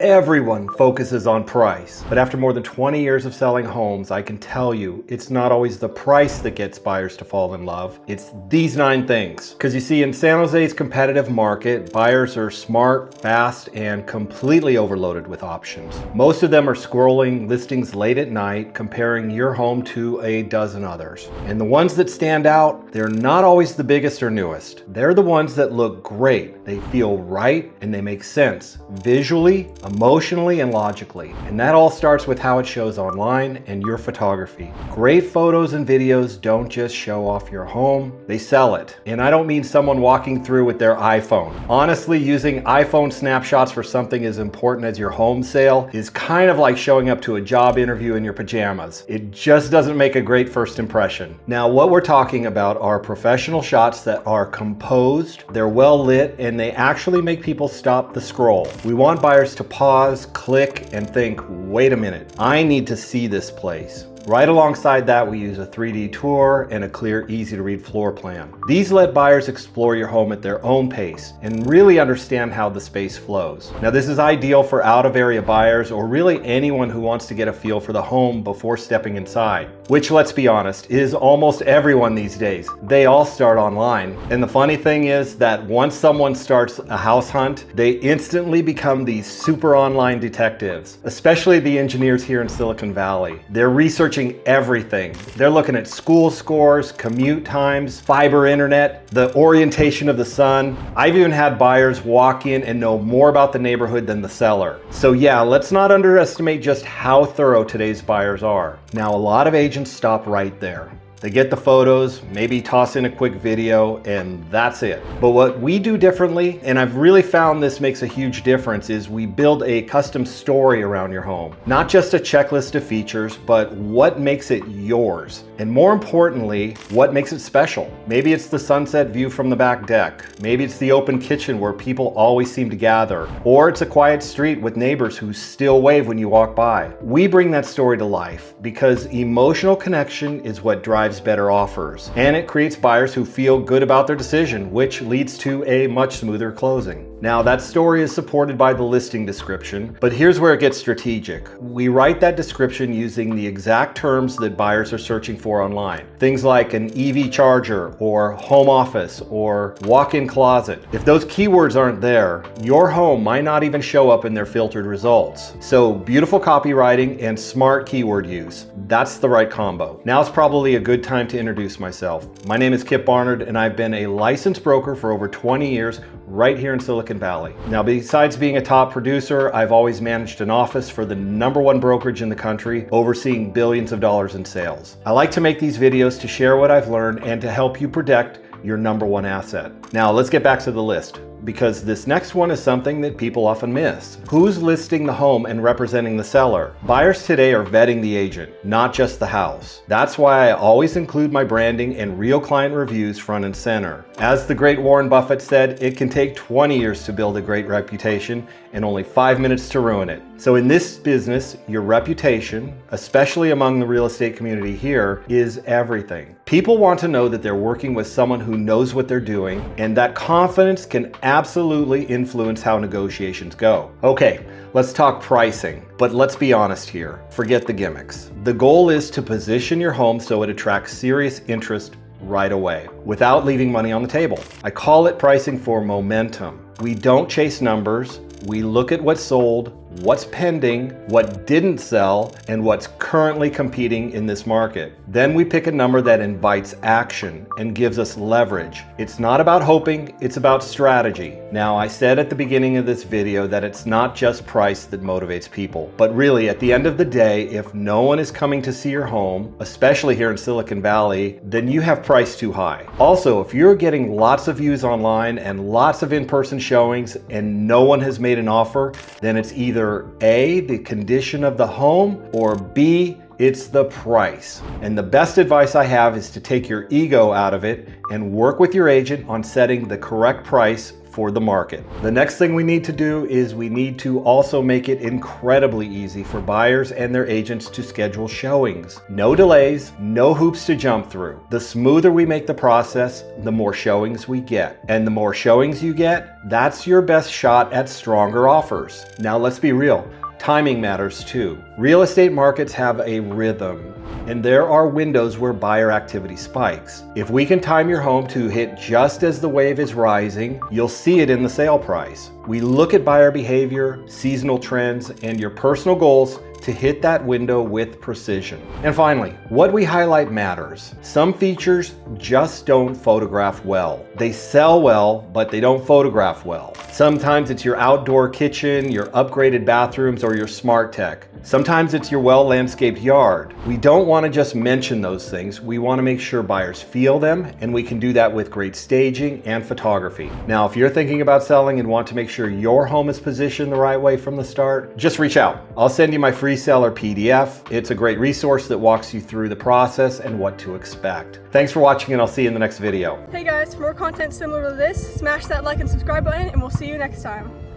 Everyone focuses on price, but after more than 20 years of selling homes, I can tell you it's not always the price that gets buyers to fall in love. It's these 9 things. Because you see, in San Jose's competitive market, buyers are smart, fast, and completely overloaded with options. Most of them are scrolling listings late at night, comparing your home to a dozen others. And the ones that stand out, they're not always the biggest or newest. They're the ones that look great, they feel right, and they make sense visually, emotionally, and logically. And that all starts with how it shows online and your photography. Great photos and videos don't just show off your home, they sell it. And I don't mean someone walking through with their iPhone. Honestly, using iPhone snapshots for something as important as your home sale is kind of like showing up to a job interview in your pajamas. It just doesn't make a great first impression. Now, what we're talking about are professional shots that are composed, they're well lit, and they actually make people stop the scroll. We want buyers to pause, click, and think, wait a minute, I need to see this place. Right alongside that, we use a 3D tour and a clear, easy to read floor plan. These let buyers explore your home at their own pace and really understand how the space flows. Now, this is ideal for out-of-area buyers or really anyone who wants to get a feel for the home before stepping inside, which, let's be honest, is almost everyone these days. They all start online. And the funny thing is that once someone starts a house hunt, they instantly become these super online detectives, especially the engineers here in Silicon Valley. They're researching everything. They're looking at school scores, commute times, fiber internet, the orientation of the sun. I've even had buyers walk in and know more about the neighborhood than the seller. So yeah, let's not underestimate just how thorough today's buyers are. Now, a lot of agents stop right there. They get the photos, maybe toss in a quick video, and that's it. But what we do differently, and I've really found this makes a huge difference, is we build a custom story around your home. Not just a checklist of features, but what makes it yours. And more importantly, what makes it special. Maybe it's the sunset view from the back deck. Maybe it's the open kitchen where people always seem to gather. Or it's a quiet street with neighbors who still wave when you walk by. We bring that story to life because emotional connection is what drives better offers, and it creates buyers who feel good about their decision, which leads to a much smoother closing. Now, that story is supported by the listing description, but here's where it gets strategic. We write that description using the exact terms that buyers are searching for online. Things like an EV charger or home office or walk-in closet. If those keywords aren't there, your home might not even show up in their filtered results. So beautiful copywriting and smart keyword use, that's the right combo. Now it's probably a good time to introduce myself. My name is Kip Barnard, and I've been a licensed broker for over 20 years right here in Silicon Valley. Now, besides being a top producer, I've always managed an office for the #1 brokerage in the country, overseeing billions of dollars in sales. I like to make these videos to share what I've learned and to help you protect your #1 asset. Now, let's get back to the list, because this next one is something that people often miss. Who's listing the home and representing the seller? Buyers today are vetting the agent, not just the house. That's why I always include my branding and real client reviews front and center. As the great Warren Buffett said, it can take 20 years to build a great reputation and only 5 minutes to ruin it. So in this business, your reputation, especially among the real estate community here, is everything. People want to know that they're working with someone who knows what they're doing, and that confidence can absolutely influence how negotiations go. Okay, let's talk pricing, but let's be honest here. Forget the gimmicks. The goal is to position your home so it attracts serious interest right away, without leaving money on the table. I call it pricing for momentum. We don't chase numbers. We look at what's sold, what's pending, what didn't sell, and what's currently competing in this market. Then we pick a number that invites action and gives us leverage. It's not about hoping, it's about strategy. Now, I said at the beginning of this video that it's not just price that motivates people, but really at the end of the day, if no one is coming to see your home, especially here in Silicon Valley, then you have priced too high. Also, if you're getting lots of views online and lots of in-person showings and no one has made an offer, then it's either A, the condition of the home, or B, it's the price. And the best advice I have is to take your ego out of it and work with your agent on setting the correct price for the market. The next thing we need to do is we need to also make it incredibly easy for buyers and their agents to schedule showings. No delays, no hoops to jump through. The smoother we make the process, the more showings we get. And the more showings you get, that's your best shot at stronger offers. Now let's be real. Timing matters too. Real estate markets have a rhythm, and there are windows where buyer activity spikes. If we can time your home to hit just as the wave is rising, you'll see it in the sale price. We look at buyer behavior, seasonal trends, and your personal goals to hit that window with precision. And finally, what we highlight matters. Some features just don't photograph well. They sell well, but they don't photograph well. Sometimes it's your outdoor kitchen, your upgraded bathrooms, or your smart tech. Sometimes it's your well-landscaped yard. We don't want to just mention those things. We want to make sure buyers feel them, and we can do that with great staging and photography. Now, if you're thinking about selling and want to make sure your home is positioned the right way from the start, just reach out. I'll send you my free seller PDF. It's a great resource that walks you through the process and what to expect. Thanks for watching, and I'll see you in the next video. Hey guys, for more content similar to this, smash that like and subscribe button, and we'll see you next time.